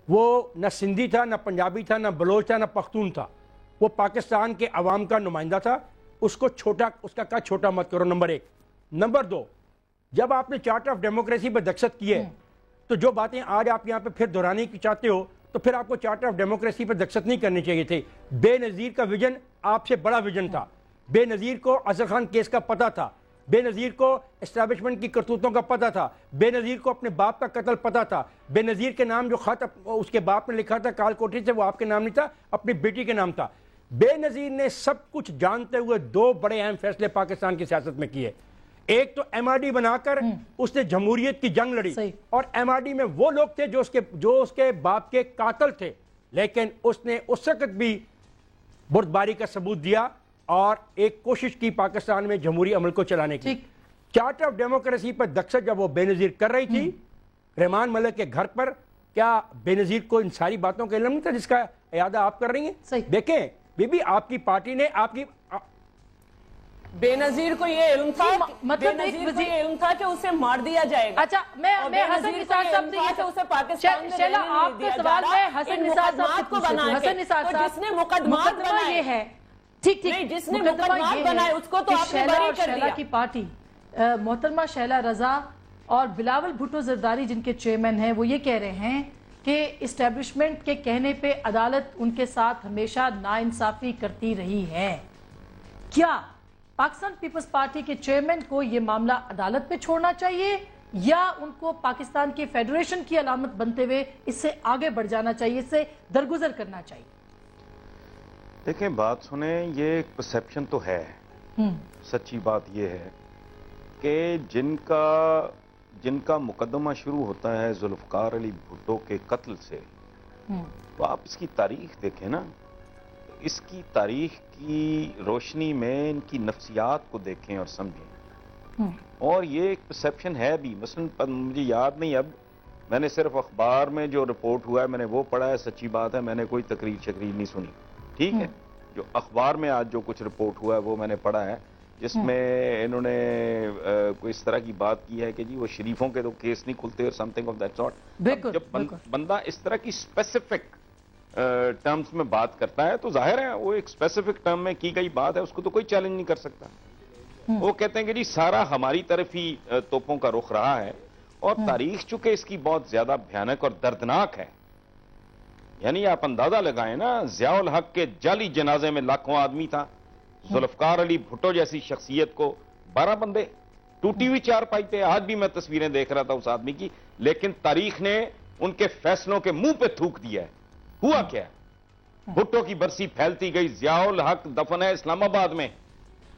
وہ نہ سندھی تھا، نہ پنجابی تھا، نہ بلوچ تھا، نہ پختون تھا، وہ پاکستان کے عوام کا نمائندہ تھا. اس کو چھوٹا، اس کا کہا چھوٹا مت کرو، نمبر 1. نمبر 2، جب آپ نے چارٹر آف ڈیموکریسی پر دستخط کیے تو جو باتیں آج آپ یہاں پہ پھر دہرانے کی چاہتے ہو تو پھر آپ کو چارٹر آف ڈیموکریسی پر دستخط نہیں کرنے چاہیے تھے. بے نظیر کا ویژن آپ سے بڑا ویژن تھا. بے نظیر کو اظہر خان کیس کا پتہ تھا، بے نظیر کو اسٹیبلشمنٹ کی کرتوتوں کا پتہ تھا، بے نظیر کو اپنے باپ کا قتل پتہ تھا. بے نظیر کے نام جو خط اس کے باپ نے لکھا تھا کال کوٹھی سے، وہ آپ کے نام نہیں تھا، اپنی بیٹی کے نام تھا. بے نظیر نے سب کچھ جانتے ہوئے 2 بڑے اہم فیصلے پاکستان کی سیاست میں کیے. ایک تو ایم آر ڈی بنا کر اس نے جمہوریت کی جنگ لڑی، اور ایم آر ڈی میں وہ لوگ تھے جو اس کے باپ کے قاتل تھے، لیکن اس نے اس وقت بھی بردباری کا ثبوت دیا اور ایک کوشش کی پاکستان میں جمہوری عمل کو چلانے کی. چارٹر آف ڈیموکریسی پر دستخط جب وہ بے نظیر کر رہی تھی رحمان ملک کے گھر پر، کیا بے نظیر کو ان ساری باتوں کا علم نہیں تھا جس کا اعادہ آپ کر رہی ہیں؟ دیکھیں بی بی، آپ کی پارٹی نے آپ کی بے نظیر کو یہ علم تھا، مطلب ایک وزیر علم تھا کہ اسے مار دیا جائے گا. اچھا، میں حسن نثار صاحب سے اسے پاکستان میں شیلا آپ کا سوال میں حسن نثار صاحب سے پوچھتی ہوں. حسن نثار صاحب، جس نے مقدمات بنائے یہ ہے، ٹھیک ٹھیک، جس نے مقدمات بنائے اس کو تو آپ نے بری کر دیا. شیلا کی پارٹی محترمہ شیلا رضا اور بلاول بھٹو زرداری جن کے چیئرمین ہیں، وہ یہ کہہ رہے ہیں کہ اسٹیبلشمنٹ کے کہنے پہ عدالت ان کے ساتھ ہمیشہ ناانصافی کرتی رہی ہے. کیا پاکستان پیپلز پارٹی کے چیئرمین کو یہ معاملہ عدالت پہ چھوڑنا چاہیے یا ان کو پاکستان کی فیڈریشن کی علامت بنتے ہوئے اس سے آگے بڑھ جانا چاہیے، اس سے درگزر کرنا چاہیے؟ دیکھیں بات سنیں، یہ ایک پرسیپشن تو ہے. سچی بات یہ ہے کہ جن کا مقدمہ شروع ہوتا ہے ذوالفقار علی بھٹو کے قتل سے، تو آپ اس کی تاریخ دیکھیں نا، اس کی تاریخ کی روشنی میں ان کی نفسیات کو دیکھیں اور سمجھیں. اور یہ ایک پرسیپشن ہے بھی. مثلا مجھے یاد نہیں، اب میں نے صرف اخبار میں جو رپورٹ ہوا ہے میں نے وہ پڑھا ہے. سچی بات ہے، میں نے کوئی تقریر نہیں سنی. ٹھیک ہے، جو اخبار میں آج جو کچھ رپورٹ ہوا ہے وہ میں نے پڑھا ہے، جس میں انہوں نے کوئی اس طرح کی بات کی ہے کہ جی وہ شریفوں کے تو کیس نہیں کھلتے اور some thing of that sort. جب بندہ اس طرح کی اسپیسیفک ٹرمز میں بات کرتا ہے تو ظاہر ہے وہ ایک اسپیسیفک ٹرم میں کی گئی بات ہے، اس کو تو کوئی چیلنج نہیں کر سکتا. وہ کہتے ہیں کہ جی سارا ہماری طرف ہی توپوں کا رخ رہا ہے، اور تاریخ چونکہ اس کی بہت زیادہ بھیانک اور دردناک ہے. یعنی آپ اندازہ لگائیں نا، ضیاء الحق کے جعلی جنازے میں لاکھوں آدمی تھا، ذوالفقار علی بھٹو جیسی شخصیت کو 12 بندے، ٹوٹی ہوئی چارپائی تھے. آج بھی میں تصویریں دیکھ رہا تھا اس آدمی کی، لیکن تاریخ نے ان کے فیصلوں کے منہ پہ تھوک دیا ہے. ہوا کیا ہے؟ بھٹو کی برسی پھیلتی گئی. ضیاء الحق دفن ہے اسلام آباد میں،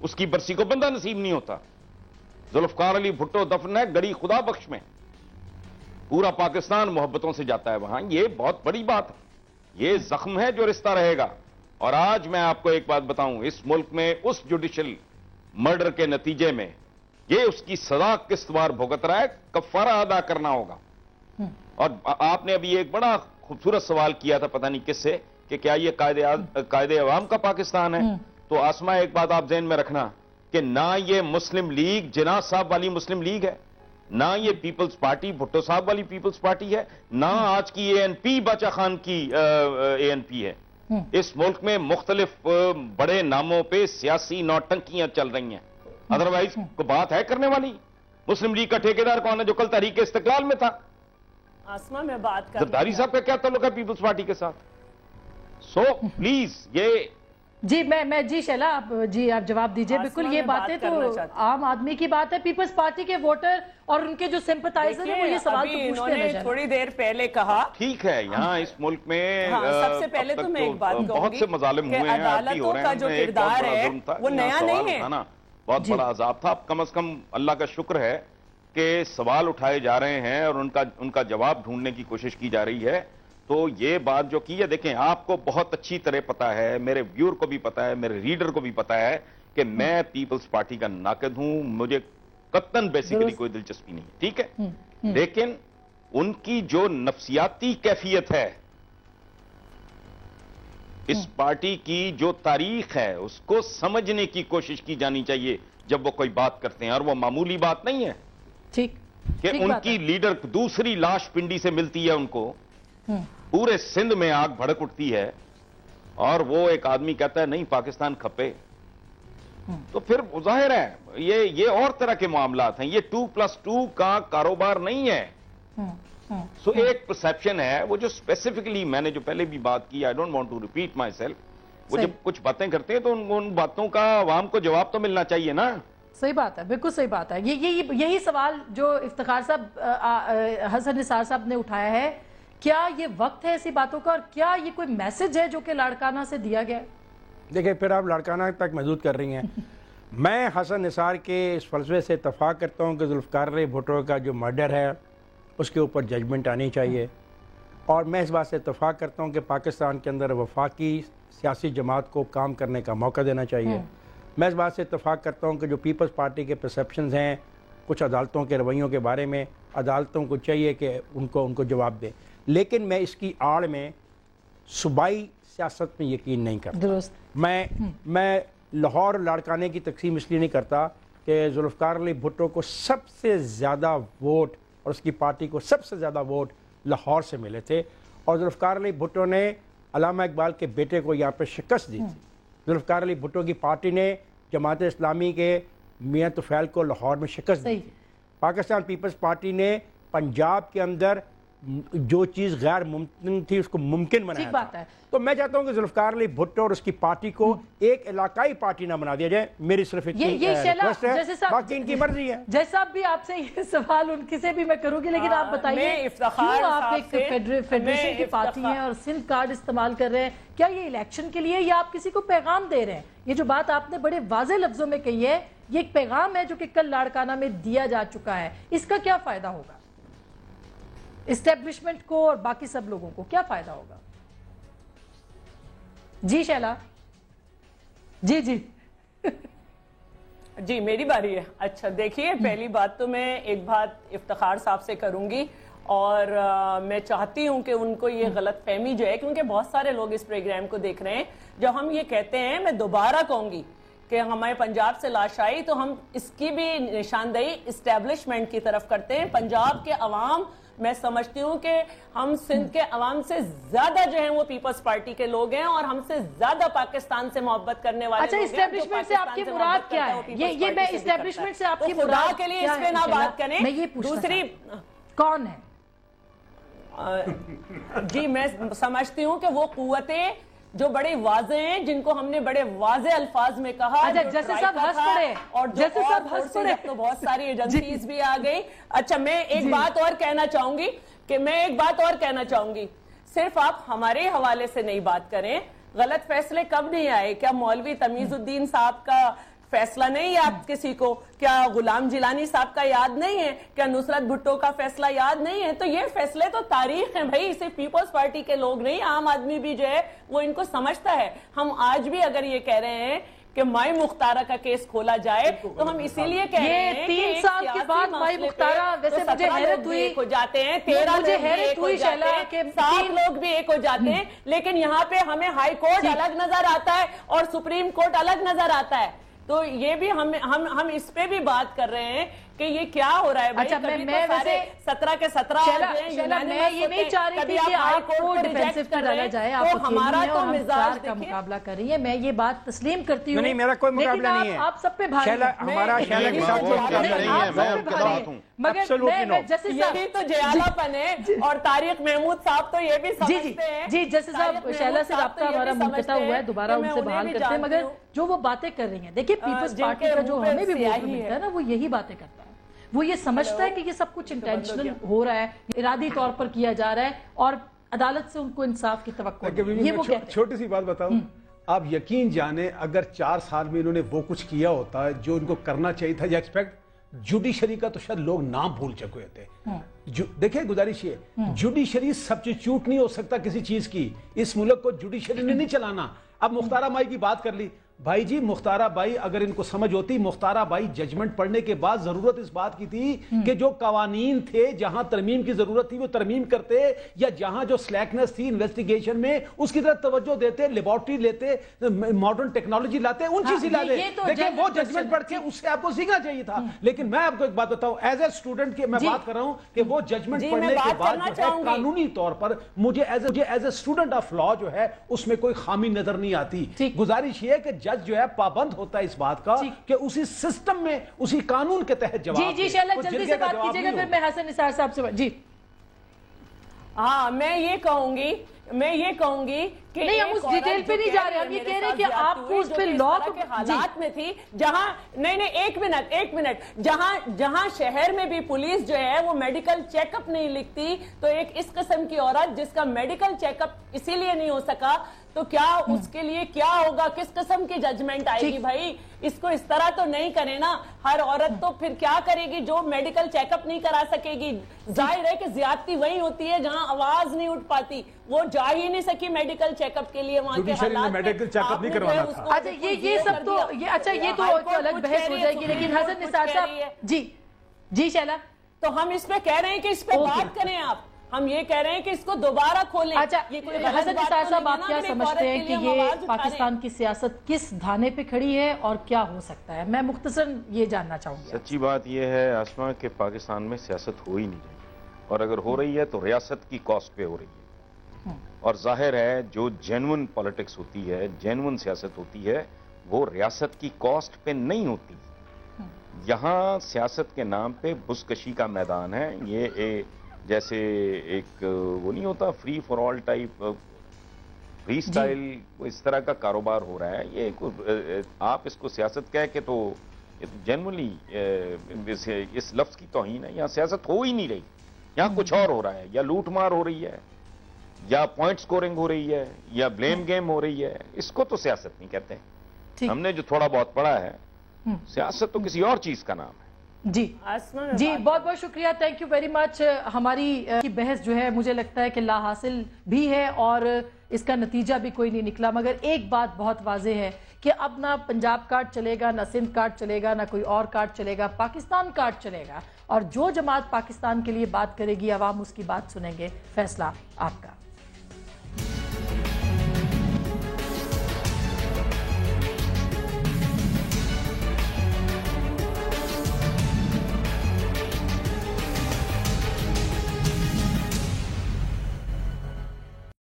اس کی برسی کو بندہ نصیب نہیں ہوتا. ذوالفقار علی بھٹو دفن ہے گڑی خدا بخش میں، پورا پاکستان محبتوں سے جاتا ہے وہاں. یہ بہت بڑی بات ہے، یہ زخم ہے جو رشتہ رہے گا. اور آج میں آپ کو ایک بات بتاؤں، اس ملک میں اس جوڈیشل مرڈر کے نتیجے میں یہ اس کی سزا کس بار بھگت رہا ہے، کفارہ ادا کرنا ہوگا. اور آپ نے ابھی ایک بڑا خوبصورت سوال کیا تھا پتہ نہیں کس سے کہ کیا یہ قائد عوام کا پاکستان ہے. تو آسمہ ایک بات آپ ذہن میں رکھنا کہ نہ یہ مسلم لیگ جناح صاحب والی مسلم لیگ ہے، نہ یہ پیپلز پارٹی بھٹو صاحب والی پیپلز پارٹی ہے، نہ آج کی اے این پی باچا خان کی اے این پی ہے. اس ملک میں مختلف بڑے ناموں پہ سیاسی نوٹنکیاں چل رہی ہیں. ادروائز کو بات ہے کرنے والی. مسلم لیگ کا ٹھیکیدار کون ہے جو کل تحریک استقلال میں تھا؟ آسمہ میں بات کر زرداری صاحب کا کیا تعلق ہے پیپلز پارٹی کے ساتھ؟ سو پلیز یہ جی شیلا جی آپ جواب دیجئے. بالکل یہ باتیں تو عام آدمی کی بات ہے. پیپلز پارٹی کے ووٹر اور ان کے جو سمپتائزر ہیں وہ یہ سوال تو پوچھتے ہیں. تھوڑی دیر پہلے کہا ٹھیک ہے، یہاں اس ملک میں سب سے پہلے تو میں ایک بات کہوں گی بہت سے مظالم ہوئے ہیں، عدالتوں کا جو کردار ہے وہ نیا نہیں ہے، بہت بڑا عذاب تھا. کم از کم اللہ کا شکر ہے کہ سوال اٹھائے جا رہے ہیں اور ان کا جواب ڈھونڈنے کی کوشش کی جا رہی ہے. تو یہ بات جو کی ہے، دیکھیں آپ کو بہت اچھی طرح پتا ہے، میرے ویور کو بھی پتا ہے، میرے ریڈر کو بھی پتا ہے کہ میں پیپلز پارٹی کا ناقد ہوں. مجھے قطعاً بیسیکلی کوئی دلچسپی نہیں، ٹھیک ہے. لیکن ان کی جو نفسیاتی کیفیت ہے، اس پارٹی کی جو تاریخ ہے، اس کو سمجھنے کی کوشش کی جانی چاہیے جب وہ کوئی بات کرتے ہیں. اور وہ معمولی بات نہیں ہے کہ ان کی لیڈر دوسری لاش پنڈی سے ملتی ہے ان کو پورے سندھ میں آگ بھڑک اٹھتی ہے اور وہ ایک آدمی کہتا ہے نہیں پاکستان کھپے، تو پھر ظاہر ہے یہ اور طرح کے معاملات ہیں، یہ 2+2 کا کاروبار نہیں ہے۔ سو ایک پرسیپشن ہے وہ جو اسپیسیفکلی میں نے جو پہلے بھی بات کی، I don't want to repeat myself, وہ جب کچھ باتیں کرتے ہیں تو ان باتوں کا عوام کو جواب تو ملنا چاہیے نا۔ صحیح بات ہے، بالکل صحیح بات ہے۔ یہی سوال جو افتخار صاحب، حسن نثار صاحب نے اٹھایا ہے، کیا یہ وقت ہے ایسی باتوں کا، اور کیا یہ کوئی میسج ہے جو کہ لاڑکانہ سے دیا گیا ہے؟ دیکھیں پھر آپ لاڑکانہ تک محدود کر رہی ہیں۔ میں حسن نثار کے اس فلسفے سے اتفاق کرتا ہوں کہ ذوالفقار علی بھٹو کا جو مرڈر ہے اس کے اوپر ججمنٹ آنی چاہیے، اور میں اس بات سے اتفاق کرتا ہوں کہ پاکستان کے اندر وفاقی سیاسی جماعت کو کام کرنے کا موقع دینا چاہیے۔ میں اس بات سے اتفاق کرتا ہوں کہ جو پیپلز پارٹی کے پرسیپشنز ہیں کچھ عدالتوں کے رویوں کے بارے میں، عدالتوں کو چاہیے کہ ان کو جواب دیں، لیکن میں اس کی آڑ میں صوبائی سیاست میں یقین نہیں کرتا۔ درست۔ میں لاہور لاڑکانے کی تقسیم اس لیے نہیں کرتا کہ ذوالفقار علی بھٹو کو سب سے زیادہ ووٹ اور اس کی پارٹی کو سب سے زیادہ ووٹ لاہور سے ملے تھے، اور ذوالفقار علی بھٹو نے علامہ اقبال کے بیٹے کو یہاں پہ شکست دی تھی۔ ذوالفقار علی بھٹو کی پارٹی نے جماعت اسلامی کے میاں طفیل کو لاہور میں شکست دی تھی۔ پاکستان پیپلز پارٹی نے پنجاب کے اندر جو چیز غیر ممکن تھی اس کو ممکن بنایا تھا۔ تو میں چاہتا ہوں کہ ذوالفقار علی بھٹو اور اس کی پارٹی کو ایک علاقائی پارٹی نہ بنا دیا جائے، میری صرف اتنی ریکویسٹ ہے، باقی ان کی مرضی ہے۔ جیسا بھی آپ سے یہ سوال ان کسی بھی میں کروں گی، لیکن آپ بتائیے کیوں آپ ایک فیڈریشن کی پارٹی ہیں اور سندھ کارڈ استعمال کر رہے ہیں؟ کیا یہ الیکشن کے لیے یا آپ کسی کو پیغام دے رہے ہیں؟ یہ جو بات آپ نے بڑے واضح لفظوں میں کہی ہے، یہ ایک پیغام ہے جو کہ کل لاڑکانہ میں دیا جا چکا ہے، اس کا کیا فائدہ ہوگا اسٹیبلشمنٹ کو اور باقی سب لوگوں کو؟ کیا فائدہ ہوگا؟ جی شیلا جی جی میری باری ہے۔ اچھا دیکھیے، پہلی بات تو میں ایک بات افتخار صاحب سے کروں گی، اور میں چاہتی ہوں کہ ان کو یہ غلط فہمی جو ہے، کیونکہ بہت سارے لوگ اس پروگرام کو دیکھ رہے ہیں، جب ہم یہ کہتے ہیں، میں دوبارہ کہوں گی کہ ہمارے پنجاب سے لاش آئی، تو ہم اس کی بھی نشاندہی اسٹیبلشمنٹ کی طرف کرتے ہیں۔ پنجاب کے عوام، میں سمجھتی ہوں کہ ہم سندھ کے عوام سے زیادہ جو ہیں وہ پیپلز پارٹی کے لوگ ہیں، اور ہم سے زیادہ پاکستان سے محبت کرنے والے لوگ ہیں۔ اچھا، اسٹیبلشمنٹ سے آپ کی مراد کیا ہے؟ یہ میں اسٹیبلشمنٹ سے آپ کی مراد خدا کے لیے اس پہ نہ بات کریں۔ دوسری کون ہے؟ جی میں سمجھتی ہوں کہ وہ قوتیں جو بڑے واضح ہیں، جن کو ہم نے بڑے واضح الفاظ میں کہا، اور تو بہت ساری ایجنسیز بھی آ گئی۔ اچھا میں ایک بات اور کہنا چاہوں گی، صرف آپ ہمارے حوالے سے نہیں بات کریں۔ غلط فیصلے کب نہیں آئے؟ کیا مولوی تمیز الدین صاحب کا فیصلہ نہیں یاد کسی کو؟ کیا غلام جیلانی صاحب کا یاد نہیں ہے؟ کیا نصرت بھٹو کا فیصلہ یاد نہیں ہے؟ تو یہ فیصلے تو تاریخ ہیں بھائی، صرف پیپلز پارٹی کے لوگ نہیں، عام آدمی بھی جو ہے وہ ان کو سمجھتا ہے۔ ہم آج بھی اگر یہ کہہ رہے ہیں کہ مائی مختارہ کا کیس کھولا جائے، تو ہم اسی لیے کہہ رہے ہیں کہ 3 سال کے بعد مائی مختارہ، ویسے مجھے حیرت ہوئی، ہو جاتے ہیں 13 لوگ بھی ایک ہو جاتے ہیں، 7 لوگ بھی ایک ہو جاتے ہیں، لیکن یہاں پہ ہمیں ہائی کورٹ الگ نظر آتا ہے اور سپریم کورٹ الگ نظر آتا ہے۔ تو یہ بھی ہم اس پہ بھی بات کر رہے ہیں کہ یہ کیا ہو رہا ہے بھائی۔ اچھا میں 17 کے 17 میں یہ نہیں چاہ رہی تھی کہ آپ کو ڈیفینسو پہ ڈالا جائے، آپ ہمارا تو مزاج کا مقابلہ کر رہی ہے، میں یہ بات تسلیم کرتی ہوں۔ نہیں، میرا کوئی مقابلہ نہیں ہے، آپ سب پہ بھاری ہیں، ہمارا شیلا کے ساتھ کوئی مقابلہ نہیں ہے، میں آپ کے ساتھ ہوں، یہی تو جیالہ پن ہے، اور طارق محمود صاحب تو یہ بھی سمجھتے ہیں۔ جی جیسے صاحب، شیلا سے رابطہ ہمارا منقطع ہوا ہے، دوبارہ ان سے بحال کرتے ہیں، مگر جو وہ باتیں کر رہی ہیں، دیکھیے پیپلز پارٹی کا جو ہمیں بھی ووٹ ملتا ہے نا، وہ یہی باتیں کرتا ہے، وہ یہ سمجھتا ہے کہ یہ سب کچھ انٹینشنل ہو رہا ہے، ارادی طور پر کیا جا رہا ہے، اور عدالت سے ان کو انصاف کی توقع ہے، یہ وہ کہتے ہیں۔ چھوٹی سی بات بتاؤں، آپ یقین جانیں اگر 4 سال میں انہوں نے وہ کچھ کیا ہوتا ہے جو ان کو کرنا چاہیے تھا، یا ایکسپیکٹ جوڈیشری کا تو شاید لوگ نام بھول چکے ہوتے۔ دیکھیں گزارش یہ، جوڈیشری سبسٹیچیوٹ نہیں ہو سکتا کسی چیز کی، اس ملک کو جوڈیشری نے نہیں چلانا۔ اب مختارہ مائی کی بات کر لی، بھائی جی مختارہ بائی اگر ان کو سمجھ ہوتی، مختارہ بائی ججمنٹ پڑھنے کے بعد ضرورت اس بات کی تھی کہ جو قوانین تھے جہاں ترمیم کی ضرورت تھی وہ ترمیم کرتے، یا جہاں جو سلیکنس تھی انویسٹیگیشن میں اس کی طرف توجہ دیتے، لیبارٹری لیتے، ماڈرن ٹیکنالوجی لاتے، ان چیز ہی لاتے۔ دیکھیں وہ ججمنٹ پڑھ کے اس سے آپ کو سیکھنا چاہیے تھا۔ لیکن میں آپ کو ایک بات بتاؤں، ایز اے اسٹوڈنٹ میں بات کر رہا ہوں کہ وہ ججمنٹ پڑھنے کے بعد جو ہے قانونی طور پر مجھے as a student of law جو ہے اس میں کوئی خامی نظر نہیں آتی۔ گزارش یہ ہے کہ جج جو ہے پابند ہوتا ہے اس بات کا کہ اسی سسٹم میں اسی قانون کے تحت جواب دے۔ جی شیلا جلدی سے بات کیجئے گا، پھر میں حسن نثار صاحب سے جی۔ ہاں میں یہ کہوں گی کہ نہیں ہم اس ڈیٹیل پہ نہیں جا رہے، ہم یہ کہہ رہے ہیں کہ آپ کو اس پہ لا کے حالات میں تھی جہاں نہیں ایک منٹ جہاں شہر میں بھی پولیس جو ہے وہ میڈیکل چیک اپ نہیں لکھتی، تو ایک اس قسم کی عورت جس کا میڈیکل چیک اپ اسی لیے نہیں ہو سکا تو کیا اس کے لیے کیا ہوگا، کس قسم کی ججمنٹ آئے گی؟ بھائی اس کو اس طرح تو نہیں کرے نا، ہر عورت تو پھر کیا کرے گی جو میڈیکل چیک اپ نہیں کرا سکے گی؟ ظاہر ہے کہ زیادتی وہی ہوتی ہے جہاں آواز نہیں اٹھ پاتی، وہ جا ہی نہیں سکی میڈیکل چیک اپ کے لیے، وہاں کے حالات میڈیکل چیک اپ نہیں کروانا تھا۔ اچھا یہ سب تو یہ تو الگ بحث ہو جائے گی، لیکن حسن نثار صاحب جی شیلا، تو ہم اس پہ کہہ رہے ہیں کہ اس پہ بات کریں آپ، ہم یہ کہہ رہے ہیں کہ اس کو دوبارہ کھولیں۔ اچھا حسن نثار صاحب آپ کیا سمجھتے ہیں کہ یہ پاکستان کی سیاست کس دھانے پہ کھڑی ہے اور کیا ہو سکتا ہے؟ میں مختصر یہ جاننا چاہوں گی۔ سچی بات یہ ہے آسما کہ پاکستان میں سیاست ہو ہی نہیں رہی، اور اگر ہو رہی ہے تو ریاست کی کاسٹ پہ ہو رہی ہے، اور ظاہر ہے جو جینون پالیٹکس ہوتی ہے، جینون سیاست ہوتی ہے، وہ ریاست کی کاسٹ پہ نہیں ہوتی۔ یہاں سیاست کے نام پہ بزکشی کا میدان ہے، یہ جیسے ایک وہ نہیں ہوتا free for all type freestyle, اس طرح کا کاروبار ہو رہا ہے۔ یہ آپ اس کو سیاست کہہ کے تو جنرلی اس لفظ کی توہین ہے۔ یہاں سیاست ہو ہی نہیں رہی، یہاں کچھ اور ہو رہا ہے، یا لوٹ مار ہو رہی ہے، یا پوائنٹ سکورنگ ہو رہی ہے، یا بلیم گیم ہو رہی ہے۔ اس کو تو سیاست نہیں کہتے۔ ہم نے جو تھوڑا بہت پڑھا ہے، سیاست تو کسی اور چیز کا نام ہے۔ جی بہت بہت شکریہ، تھینک یو ویری مچ۔ ہماری بحث جو ہے مجھے لگتا ہے کہ لا حاصل بھی ہے اور اس کا نتیجہ بھی کوئی نہیں نکلا، مگر ایک بات بہت واضح ہے کہ اب نہ پنجاب کارڈ چلے گا، نہ سندھ کارڈ چلے گا، نہ کوئی اور کارڈ چلے گا، پاکستان کارڈ چلے گا، اور جو جماعت پاکستان کے لیے بات کرے گی عوام اس کی بات سنیں گے، فیصلہ آپ کا۔